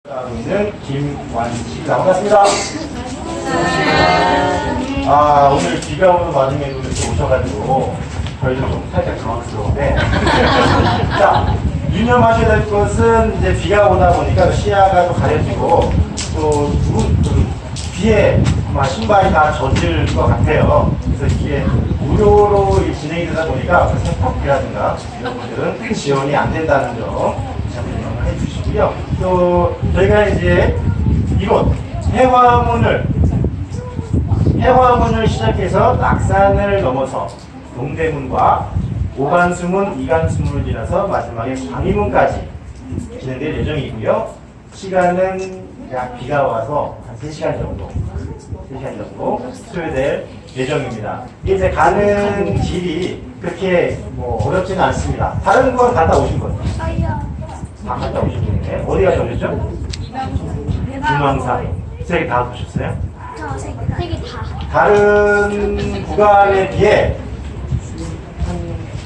는 김완식입니다. 반갑습니다. 오늘 비가 오는 와중에도 이렇게 오셔가지고 저희도 좀 살짝 당황스러운데 자, 유념하셔야 될 것은 이제 비가 오다 보니까 시야가 좀 가려지고 또 비에 신발이 다 젖을 것 같아요. 그래서 이게 무료로 진행이 되다 보니까 세탁기라든가 이런 것들은 지원이 안 된다는 점 해주시고요. 또 저희가 이제 이곳 해화문을 시작해서 낙산을 넘어서 동대문과 오간수문, 이간수문을 지나서 마지막에 광희문까지 진행될 예정이고요. 시간은 약 비가 와서 한 3시간 정도 소요될 예정입니다. 이제 가는 길이 그렇게 어렵지는 않습니다. 다른 건 갔다 오신 거죠? 다 갔다 오셨는데 어디 갔다 오셨죠? 중앙산. 3개 다 보셨어요? 저 3개 다. 다른 구간에 비해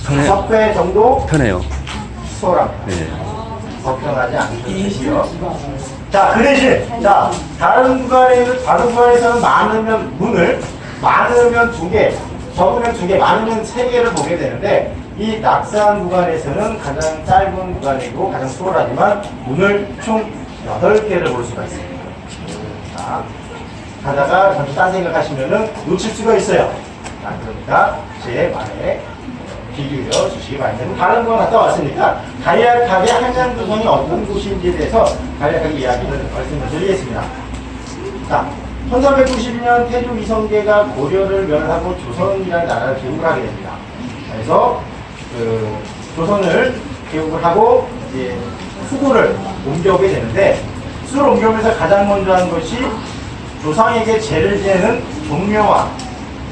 한 5배 정도 편해요. 수월합니다. 네. 걱정하지 않으셔도 되시요. 자, 그 대신 다른 구간에서는 많으면 2개, 적으면 2개, 많으면 3개를 보게 되는데 이 낙산 구간에서는 가장 짧은 구간이고 가장 수월하지만 문을 총 8개를 볼 수가 있습니다. 자, 가다가 잠시 딴 생각하시면은 놓칠 수가 있어요. 그러니까 제 말에 귀 기울여 주시기 바랍니다. 다른 거 갔다 왔으니까 간략하게 한양조선이 어떤 곳인지에 대해서 간략하게 이야기를 말씀을 드리겠습니다. 자, 1392년 태조 이성계가 고려를 멸하고 조선이라는 나라를 개국을 하게 됩니다. 그래서 조선을 개국을 하고 이제 수도를 옮겨오게 되는데 수도를 옮겨오면서 가장 먼저 한 것이 조상에게 제를 지내는 종묘와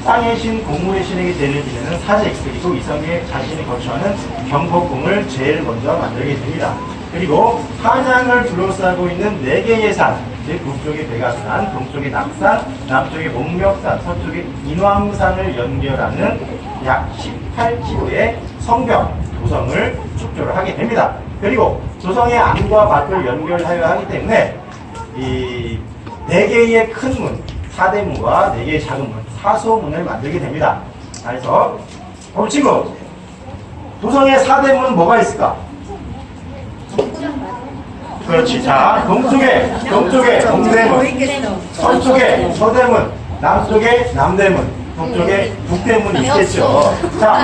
땅의 신, 공무의 신에게 제를 지내는 사직, 그리고 이성계 자신이 거처하는 경복궁을 제일 먼저 만들게 됩니다. 그리고 한양을 둘러싸고 있는 4개의 산, 즉 북쪽에 백악산, 동쪽에 낙산, 남쪽에 목멱산, 서쪽에 인왕산을 연결하는 약 18km의 성벽, 도성을 축조를 하게 됩니다. 그리고 조성의 안과 밖을 연결하여 하기 때문에 이 4개의 큰 문, 사대문과 4개의 작은 문, 사소문을 만들게 됩니다. 그래서 우리 친구, 도성의 사대문은 뭐가 있을까? 그렇지. 자, 동쪽에 동대문, 서쪽에 서대문, 남쪽에 남대문, 동쪽에 북대문이 있겠죠. 자,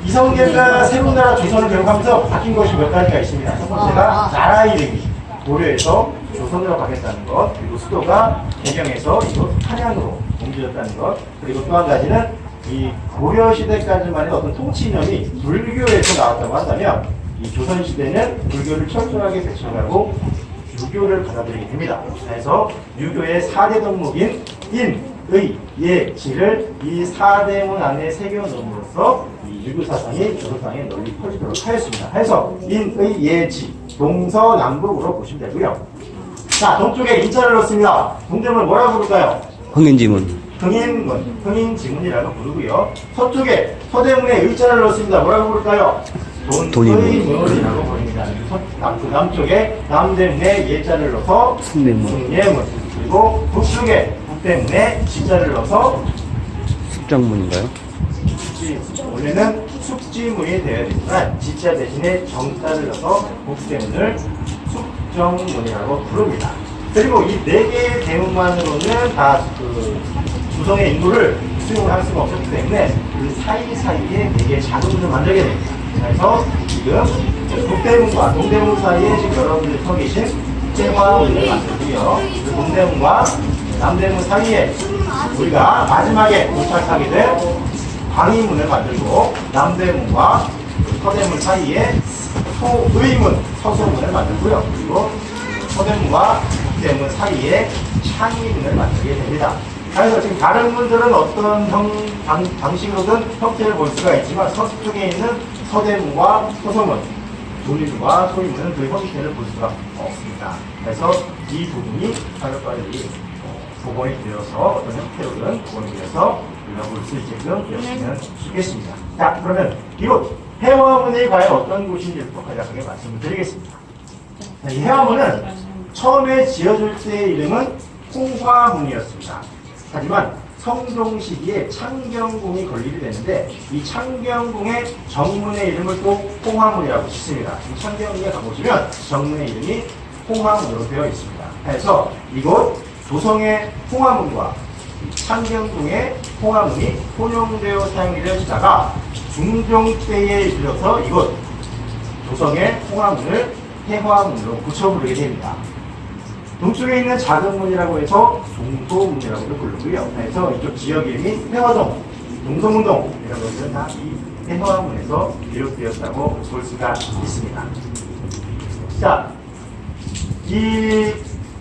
이성계가 새로운 나라 조선을 개국하면서 바뀐 것이 몇 가지가 있습니다. 첫 번째가 나라 이름이 고려에서 조선으로 바뀌었다는 것, 그리고 수도가 개경에서 이곳 한양으로 옮겨졌다는 것, 그리고 또 한 가지는 이 고려 시대까지만의 어떤 통치 이념이 불교에서 나왔다고 한다면 이 조선 시대는 불교를 철저하게 배척하고 유교를 받아들이게 됩니다. 그래서 유교의 4대 덕목인 인, 의, 예, 지를 이 4대문 안에 새겨놓음으로써 이 유교 사상이 조선상에 널리 퍼지도록 하였습니다. 그래서 인, 의, 예, 지, 동서남북으로 보시면 되고요. 자, 동쪽에 인자를 넣습니다. 동대문을 뭐라고 부를까요? 흥인지문. 흥인문, 흥인지문이라고 부르고요. 서쪽에 서대문에 의자를 넣습니다. 뭐라고 부를까요? 돈의문이라고 부릅니다. 남쪽에 남대문에 예자를 넣어서 숭례문, 그리고 북쪽에 북대문에 지자를 넣어서 숙장문인가요? 원래는 숙지문이 되어야 되지만 지자 대신에 정자를 넣어서 북대문을 숙정문이라고 부릅니다. 그리고 이 4개의 대문만으로는 다 조성의 인구를 수용을 할 수가 없었기 때문에 그 사이사이에 4개의 작은 문을 만들게 됩니다. 그래서 지금 북대문과 동대문 사이에 지금 여러분들이 서 계신 해화문을 만들고요. 그 동대문과 남대문 사이에 우리가 마지막에 도착하게 될 광희문을 만들고 남대문과 서대문 사이에 소의문, 서소문을 만들고요. 그리고 서대문과 북대문 사이에 창의문을 만들게 됩니다. 그래서 지금 다른 문들은 어떤 방식으로든 형태를 볼 수가 있지만 서쪽에 있는 서대문과 서소문, 도리문과 소의문은 그 형태를 볼 수가 없습니다. 그래서 이 부분이 빨리 복원이 되어서 어떤 형태로든 복원이 되어서 우리가 볼 수 있게끔 되었으면 좋겠습니다. 자, 그러면 이곳 해화문이 과연 어떤 곳인지부터 간략하게 말씀을 드리겠습니다. 이 해화문은 처음에 지어줄 때의 이름은 홍화문이었습니다. 하지만 성종 시기에 창경궁이 건립이 되는데 이 창경궁의 정문의 이름을 또 홍화문이라고 짓습니다. 이 창경궁에 가보시면 정문의 이름이 홍화문으로 되어 있습니다. 그래서 이곳 도성의 홍화문과 창경궁의 홍화문이 혼용되어 사용이 되어지다가 중종 때에 이르러서 이곳 도성의 홍화문을 해화문으로 고쳐 부르게 됩니다. 동쪽에 있는 작은 문이라고 해서 동소문이라고도 부르고요. 그래서 이쪽 지역 이름이 해화동, 동서문동 이런 것들은 다 이 해화문에서 비롯되었다고 볼 수가 있습니다. 자, 이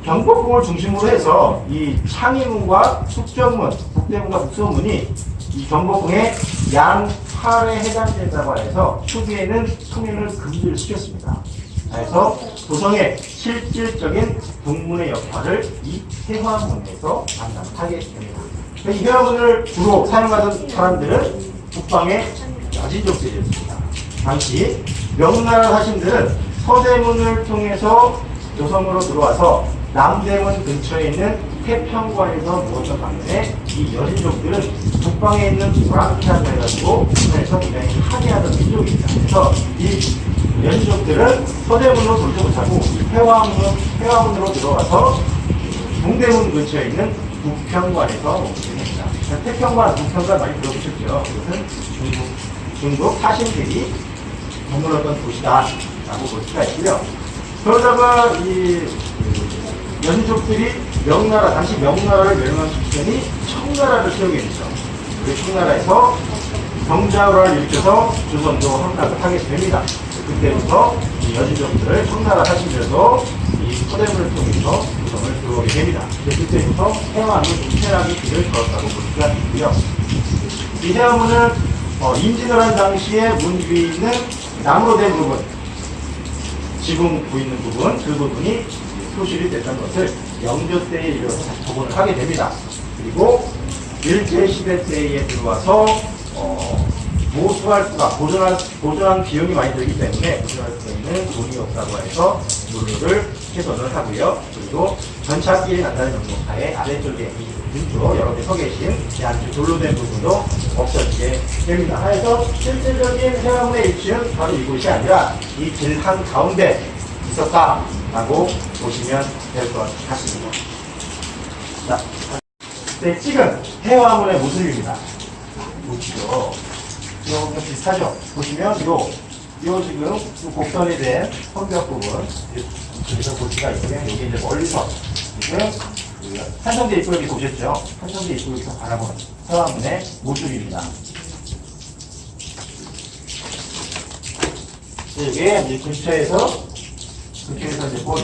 경복궁을 중심으로 해서 이 창의문과 숙정문, 북대문과 북서문이 이 경복궁의 양 8에 해당된다고 해서 초기에는 통일을 금지를 시켰습니다. 그래서 도성의 실질적인 동문의 역할을 이 해화문에서 담당하게 됩니다. 이 해화문을 주로 사용하던 사람들은 북방의 여진족들이었습니다. 당시 명나라 사신들은 서대문을 통해서 조선으로 들어와서 남대문 근처에 있는 태평관에서 묵었던 반면에 이 여진족들은 북방에 있는 보랑키라고 해가지고 조선에서 굉장히 항해하던 민족입니다. 그래서 이 여진족들은 서대문으로 돌지 못하고 해화문으로 들어와서 동대문 근처에 있는 북평관에서 묵게 됩니다. 태평관, 북평관 많이 들어보셨죠? 이것은 중국 사신들이 머물렀던 도시다라고 볼 수가 있고요. 그러다가 이 여진족들이 당시 명나라를 멸망시키더니 청나라를 세우게 되죠. 그 청나라에서 병자호란을 일으켜서 조선도 함락을 하게 됩니다. 그때부터 이 여진족들을 청나라 사신들도 이 서대문을 통해서 조선을 들어오게 됩니다. 그때부터 해화문은 동체나게 길을 걸었다고 볼 수가 있고요. 이 해화문은 임진을 한 당시에 문 위에 있는 나무로 된 부분, 지붕 보이는 부분, 그 부분이 소실이 됐던 것을 영조 때에 이르러서 다시 복원을 하게 됩니다. 그리고 일제시대 때에 들어와서 보수할 수가 보존한 비용이 많이 들기 때문에 보존할 수 있는 돈이 없다고 해서 물로를 훼손을 하고요. 그리고 전차길이 난다는 정도하에 아래쪽에 왼쪽 여러 개 서 계신 양쪽 돌로 된 부분도 없어지게 됩니다. 그래서 실질적인 해화문의 위치는 바로 이곳이 아니라 이 길 한 가운데 있었다라고 보시면 될 것 같습니다. 자, 네, 찍은 해화문의 모습입니다. 보시죠. 이거 비슷하죠? 보시면 요 지금 곡선이 된 성벽 부분 여기서 볼 수가 있고요. 여기 이제 멀리서 지금 한성대 입구 여기 보셨죠? 한성대 입구 여기서 바라본 해화문의 모습입니다. 이게 이제 근처에서 이제 본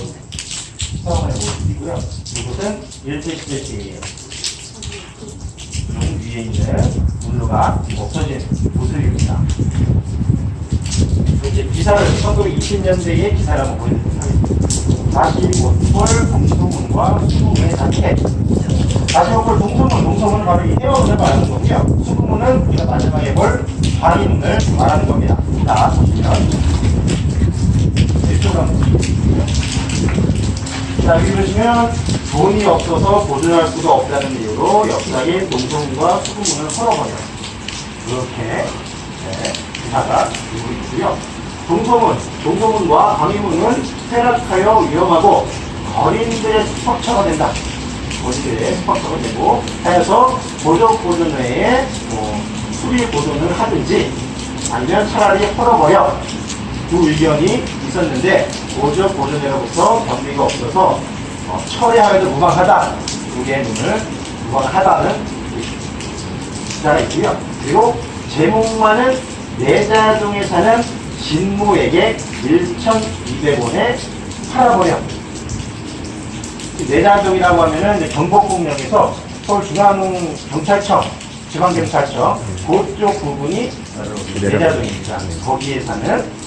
해화문의 모습이고요. 이곳은 일제시대 때예요. 위에 있는 문로가 없어진 모습입니다. 이제 기사를 1920년대의 기사를 한번 보여드리도록 하겠습니다. 다시 목골 동서문과 수문의 자체. 다시 목골 동서문은 바로 이 해화문을 말하는 거고요. 수문은 우리가 마지막에 볼 바위문을 말하는 겁니다. 자, 보시면 이쪽으로 한번 보시겠습니다. 자, 여기 보시면 돈이 없어서 보존할 수가 없다는 이유로 역사인 동서문과 수문을 헐어버려요. 이렇게 기사가 되고 있고요. 동서문과 광희문은 쇠락하여 위험하고 거린들의 숙박처가 된다. 거린들의 숙박처가 되고 하여서 보존 외에 수리 보존을 하든지 아니면 차라리 헐어버려. 두 의견이 있었는데 보존회로부터 경비가 없어서 철회하여도 무방하다. 두 개의 문을 무방하다는 기사가 있고요. 그리고 제목만은 내자동에 사는 진모에게 1,200원에 팔아버려. 내자동이라고 하면은 경복궁역에서 서울중앙경찰청, 지방경찰청 그쪽 부분이 내자동입니다. 거기에 사는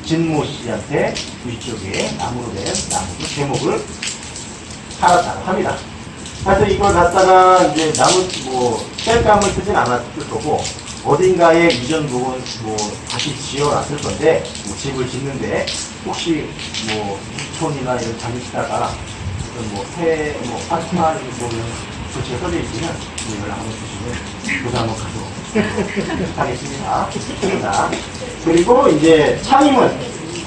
진모 씨한테 위쪽에 나무로 된 나무 제목을 팔았다고 합니다. 그래서 이걸 갖다가 이제 뗄감을 쓰진 않았을 거고 어딘가에 이전 부분 다시 지어놨을 건데 집을 짓는데 혹시 유폰이나 이런 다니시다가 어떤 아스파 뭐는 조치가 써져 있으면 연락 한번 주시면 보다 한번 가도록 하겠습니다. 자, 그리고 이제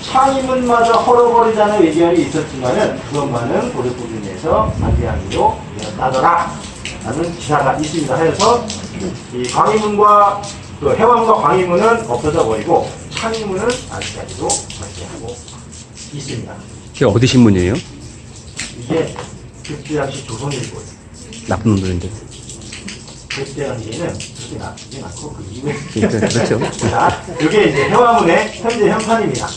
창의문마저 헐어버리자는 의견이 있었지만은 그것만은 고려법에 대해서 반대하기로 따더라 라는 기사가 있습니다. 해서 이 광희문과 그 해왕과 광희문은 없어져 버리고 창의문은 아직까지도 발생하고 있습니다. 그게 어디 신문이에요? 이게 그때 당시 조선일보예요. 나쁜 놈들인데. 그때 당시에는 그렇게 나쁘지 않고 그 이후에 그렇죠. 자, 이게 이제 해화문의 현재 현판입니다.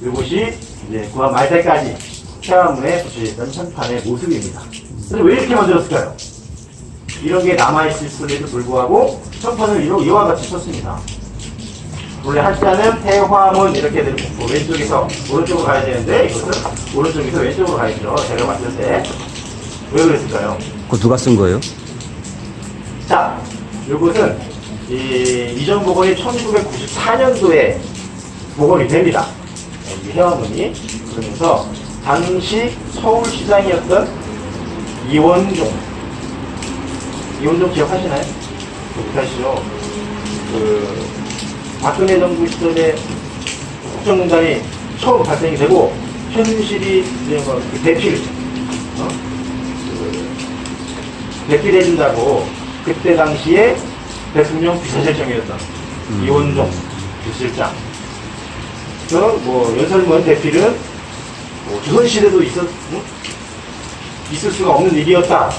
이것이 이제 구한 말 때까지 해화문에 붙여있던 현판의 모습입니다. 그래서 왜 이렇게 만들었을까요? 이런 게 남아있을에도 불구하고 현판을 이와 같이 썼습니다. 원래 한자는 해화문 이렇게 되고 왼쪽에서 오른쪽으로 가야 되는데 이것은 오른쪽에서 왼쪽으로 가야죠. 제가 봤을 때. 왜 그랬을까요? 그거 누가 쓴 거예요? 자, 이것은 이전 복원이 1994년도에 복원이 됩니다. 이 해화문이. 그러면서 당시 서울시장이었던 이원종 기억하시나요? 기억하시죠? 박근혜 정부 시절에 국정농단이 처음 발생이 되고 현실이 이제 대필해준다고 그때 당시에 대통령 비서실장이었던 이원종 비서실장. 연설문 대필은 조선시대도 있을 수가 없는 일이었다.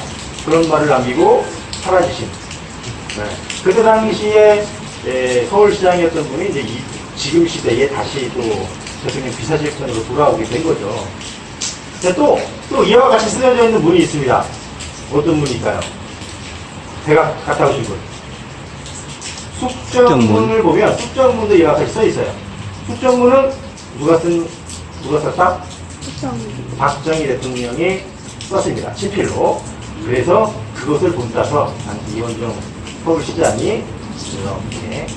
그런 말을 남기고 사라지신. 네. 그때 당시에 서울시장이었던 분이 이제 지금 시대에 다시 또 대통령 비서실장으로 돌아오게 된 거죠. 또 이와 같이 쓰여져 있는 문이 있습니다. 어떤 문일까요? 제가 갔다 오신 분. 숙정문을 보면 숙정문도 이와 같이 써 있어요. 숙정문은 누가 썼다? 박정희 대통령이 썼습니다. 친필로. 그래서 그것을 본따서 당시 이원종 서울시장이 이렇게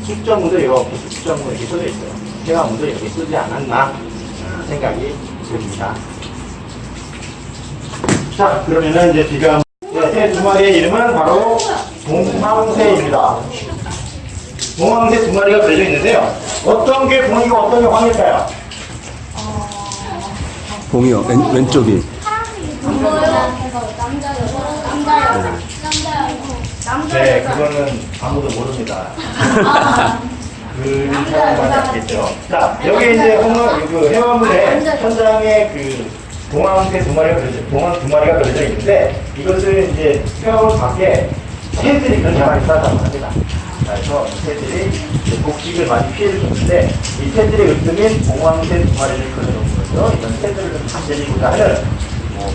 숙정문도 이렇게 숙정문 이렇게 써져 있어요. 해화문도 이렇게 쓰지 않았나 생각이 듭니다. 자, 그러면은 이제 비가 새 두 마리의 이름은 바로 봉황새입니다. 봉황새 두 마리가 그려져 있는데요. 어떤 게 봉이고 어떤 게 황일까요? 봉이요. 왼쪽이. 네, 그거는 아무도 모릅니다. 그 사람만 알겠죠. 자, 여기 이제 해화문에 현장에 봉황새 두 마리가 그려져 있는데 이것은 이제 해화문 밖에 새들이 그런 자만이 싸다고 합니다. 그래서 새들이 곡식을 많이 피해를 줬는데 이 새들의 으뜸인 봉황새 두 마리를 그려놓은 거죠. 이런 새들을 단절이고자 하는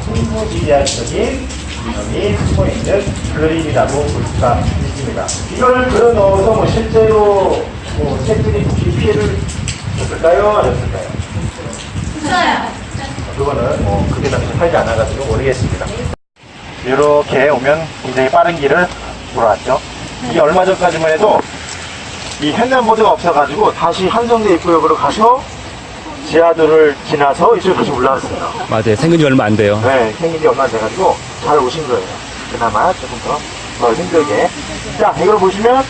풍부지리학적인 이념이 숨어있는 그림이라고 볼 수가 있습니다. 이걸 그려넣어서 실제로 새들이 혹시 피해를 줬을까요? 아니었을까요? 있어요. 그거는 그게 당시 팔지 않아가지고 모르겠습니다. 이렇게 오면 굉장히 빠른 길을 돌아왔죠. 이게 얼마 전까지만 해도 이 횡단보도가 없어가지고 다시 한성대 입구역으로 가서 지하도를 지나서 이쪽으로 다시 올라왔어요. 맞아요. 생긴 지 얼마 안 돼요. 네, 생긴 지 얼마 안 돼가지고 잘 오신 거예요. 그나마 조금 더 힘들게. 자, 이걸 보시면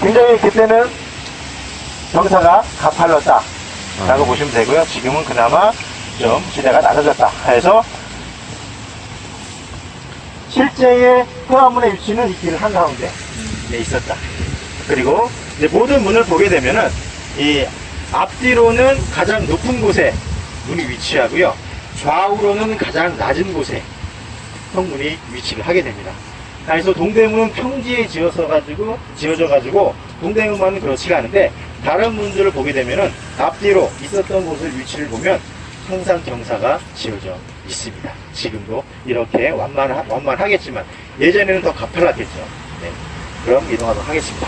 굉장히 그때는 경사가 가팔렀다 라고 보시면 되고요. 지금은 그나마 좀 시대가 낮아졌다 해서 실제의 해화문의 위치는 이 길 한가운데 있었다. 그리고 이제 모든 문을 보게 되면은 이 앞뒤로는 가장 높은 곳에 문이 위치하고요. 좌우로는 가장 낮은 곳에 성문이 위치를 하게 됩니다. 그래서 동대문은 평지에 지어져 가지고 동대문만은 그렇지가 않은데 다른 문들을 보게 되면은 앞뒤로 있었던 곳을 위치를 보면 항상 경사가 지어져 있습니다. 지금도 이렇게 완만하겠지만 예전에는 더 가팔랐겠죠. 네. 그럼 이동하도록 하겠습니다.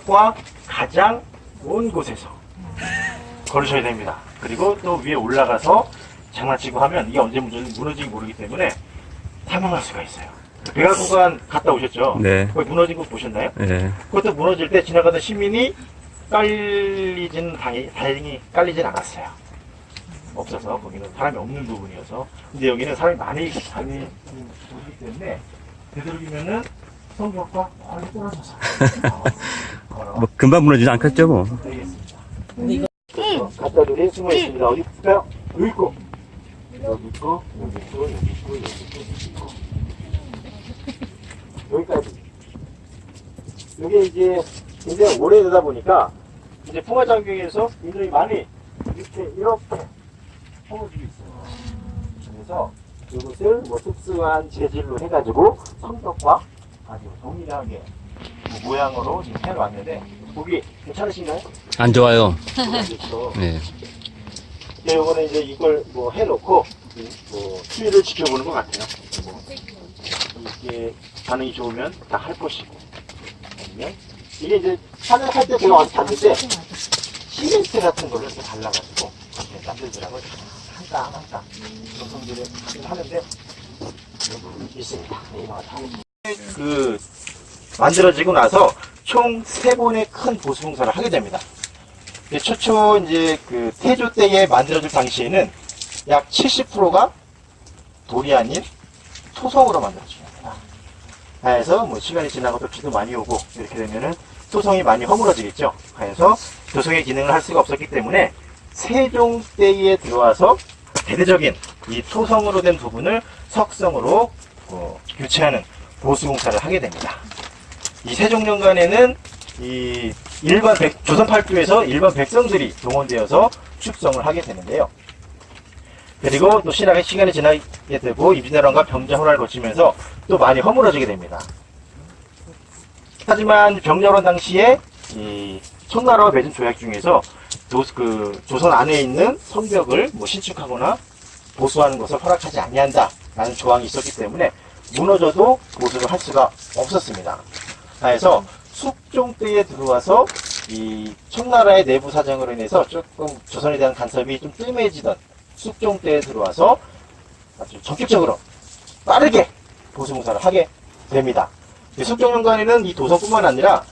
과 가장 먼 곳에서 걸으셔야 됩니다. 그리고 또 위에 올라가서 장난치고 하면 이게 언제 무너질지 모르기 때문에 사망할 수가 있어요. 백악관간 갔다 오셨죠? 네. 거기 무너진 거 보셨나요? 네. 그것도 무너질 때 지나가던 시민이 다행히 깔리진 않았어요. 없어서 거기는 사람이 없는 부분이어서. 근데 여기는 사람이 많이 오기 때문에 되도록이면은 성벽과 멀리 떨어져서 뭐 금방 무너지지 않겠죠 뭐. 되겠습니다. 가짜들이 숨어 있습니다. 어디 있을까요? 여기 있고, 여기 있고, 여기 있고, 여기 있고, 여기 있고, 여기 있고. 여기까지. 이게 이제 굉장히 오래되다 보니까 이제 풍화장경에서 굉장히 많이 이렇게 허물지고 있어요. 그래서 이것을 뭐 특수한 재질로 해가지고 성벽과 아주 동일하게 모양으로 지금 해놨는데 보기 괜찮으신가요? 안 좋아요. 그렇죠. 네. 네, 요거는 이제 이걸 뭐 해놓고 뭐 추이를 지켜보는 것 같아요. 뭐 이게 반응이 좋으면 다 할 것이고 아니면 이게 이제 할 때 제가 와서 봤는데 시멘트 같은 거를 이렇게 발라가지고 이렇게 남들더라고요. 한 땀 정성들을 하는데 있습니다. 그 만들어지고 나서 총 3번의 큰 보수공사를 하게 됩니다. 최초 이제 그 태조 때에 만들어질 당시에는 약 70%가 돌이 아닌 토성으로 만들어집니다. 그래서 뭐 시간이 지나고 또 비도 많이 오고 이렇게 되면은 토성이 많이 허물어지겠죠. 그래서 조성의 기능을 할 수가 없었기 때문에 세종 때에 들어와서 대대적인 이 토성으로 된 부분을 석성으로 교체하는 보수공사를 하게 됩니다. 이 세종년간에는 이 조선 팔도에서 일반 백성들이 동원되어서 축성을 하게 되는데요. 그리고 또 시간이 지나게 되고 임진왜란과 병자호란을 거치면서 또 많이 허물어지게 됩니다. 하지만 병자호란 당시에 이 청나라와 맺은 조약 중에서 조선 안에 있는 성벽을 뭐 신축하거나 보수하는 것을 허락하지 아니한다라는 조항이 있었기 때문에 무너져도 보수를 할 수가 없었습니다. 그래서 숙종 때에 들어와서 이 청나라의 내부 사정으로 인해서 조금 조선에 대한 간섭이 좀 뜸해지던 숙종 때에 들어와서 아주 적극적으로 빠르게 보수공사를 하게 됩니다. 숙종연간에는 이 도성뿐만 아니라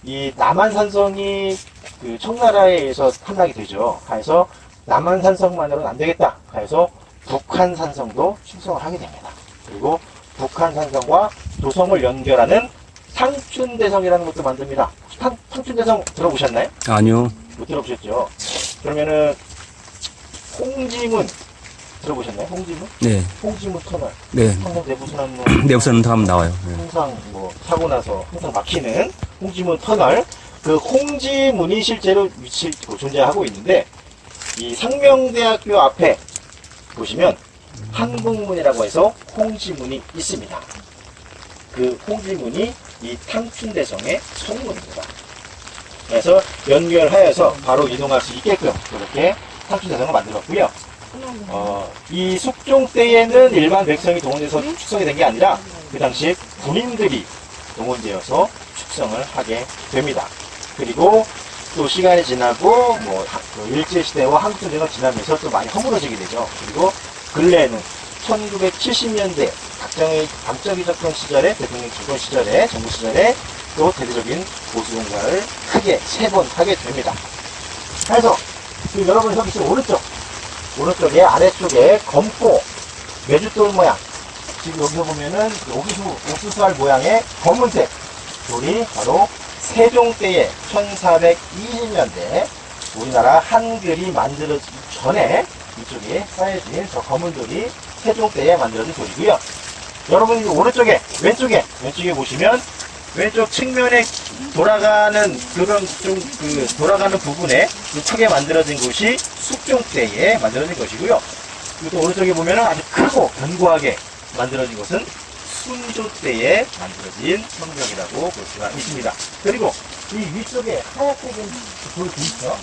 이 남한산성이 그 청나라에 의해서 함락이 되죠. 그래서 남한산성만으로는 안 되겠다. 그래서 북한산성도 축성을 하게 됩니다. 그리고 북한산성과 도성을 연결하는 상춘대성이라는 것도 만듭니다. 상춘대성 들어보셨나요? 아니요. 못 들어보셨죠? 그러면은 홍지문 들어보셨나요? 홍지문? 네. 홍지문 터널. 네. 항상 내부순환로 내부선은 다 하면 나와요. 네. 항상 뭐 사고 나서 항상 막히는 홍지문 터널. 그 홍지문이 실제로 존재하고 있는데 이 상명대학교 앞에 보시면 한국문이라고 해서 홍지문이 있습니다. 그 홍지문이 이 탕춘대성의 성문입니다. 그래서 연결하여서 바로 이동할 수 있게끔 그렇게 탕춘대성을 만들었고요. 이 숙종 때에는 일반 백성이 동원돼서 축성이 된 게 아니라 그 당시에 군인들이 동원되어서 축성을 하게 됩니다. 그리고 또 시간이 지나고 뭐 일제시대와 한국전쟁이 지나면서 또 많이 허물어지게 되죠. 그리고 근래에는 1970년대 박정희 정권 시절에 대통령 집권 시절에 정부 시절에 또 대대적인 보수공사를 크게 3번 하게 됩니다. 그래서 지금 여러분 여기 지금 오른쪽에 아래쪽에 검고 메주돌 모양 지금 여기서 보면은 옥수수알 모양의 검은색 돌이 바로 세종 때에 1420년대 우리나라 한글이 만들어지기 전에 이쪽에 쌓여진 저 검은 돌이 세종 때에 만들어진 돌이고요. 여러분 왼쪽에 보시면 왼쪽 측면에 돌아가는 돌아가는 부분에 크게 만들어진 곳이 숙종 때에 만들어진 것이고요. 또 오른쪽에 보면 아주 크고 견고하게 만들어진 것은 순조 때에 만들어진 성벽이라고 볼 수가 있습니다. 그리고 이 위쪽에 하얗게 된 돌이 있죠.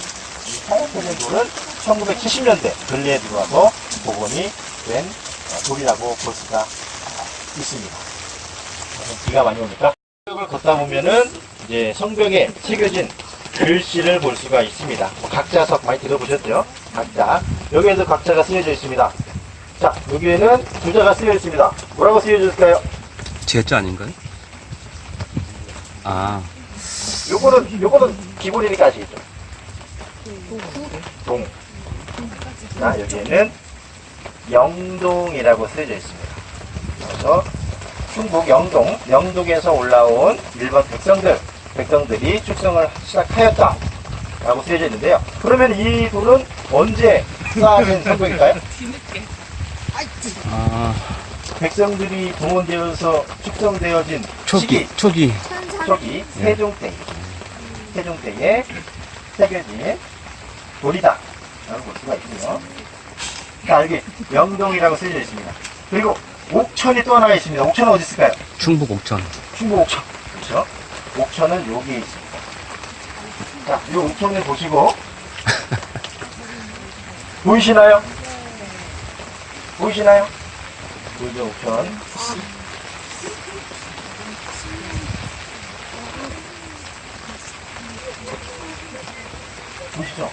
이 하얗게 된 돌은 1970년대 근래에 들어와서 복원이 된 돌이라고 볼 수가 있습니다. 비가 많이 오니까 성벽을 걷다 보면은 이제 성벽에 새겨진 글씨를 볼 수가 있습니다. 각자석 많이 들어보셨죠? 각자. 여기에도 각자가 쓰여져 있습니다. 자, 여기에는 주자가 쓰여 있습니다. 뭐라고 쓰여져 있을까요? 제자 아닌가요? 아. 요거는 기본이니까 아시겠죠? 동. 자, 여기에는 영동이라고 쓰여져 있습니다. 그래서 충북 영동에서 올라온 일본 백성들이 축성을 시작하였다. 라고 쓰여져 있는데요. 그러면 이 돌은 언제 쌓아진 성벽일까요? 아, 백성들이 동원되어서 축성되어진 시기, 초기. 초기 세종 때에 새겨진 돌이다 라고 볼 수가 있고요. 자, 여기 영동이라고 쓰여져 있습니다. 그리고 옥천이 또 하나가 있습니다. 옥천은 어디 있을까요? 충북 옥천. 충북 옥천. 그렇죠? 옥천은 여기에 있습니다. 자, 이 옥천을 보시고 보이시나요? 보이죠, 옥천? 보시죠?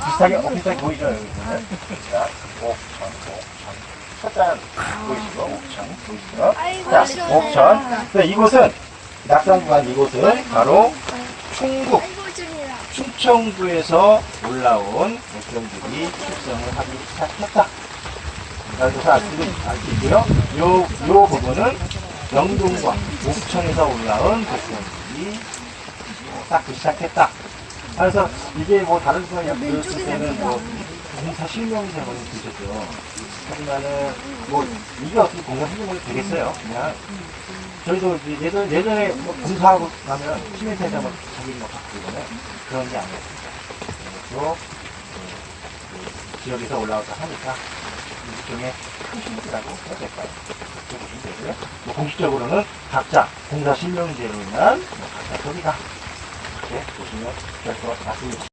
비슷하게 보이죠, 여기서는? 자, 옥천. 첫잔 보이시죠? 옥천. 보이시죠? 자, 옥천. 네, 이곳은, 낙산구간 이곳은 바로 충북, 충청도에서 올라온 백성들이 축성을 하기 시작했다. 그래서 알 수 있고요. 요 부분은 영동과 옥천에서 올라온 백성들이 쌓기 시작했다. 그래서 이게 뭐 다른 사람이 들었을 때는 뭐 공사 실명이라고 드셨죠. 하지만은 뭐 이게 어떻게 공사 실명이 되겠어요. 그냥 저희도 예전에 뭐 공사하고 나면 시멘트에다 막 자기 막 바꾸거든요. 그런 게 아니었습니다. 그리고 지역에서 올라왔다 하니까 일종의 큰 신분이라고 해야 될까요? 그렇게 보시면 되고요. 뭐 공식적으로는 각자 공사 실명제로 인한 각자 소리다. 이렇게 보시면 될 것 같습니다.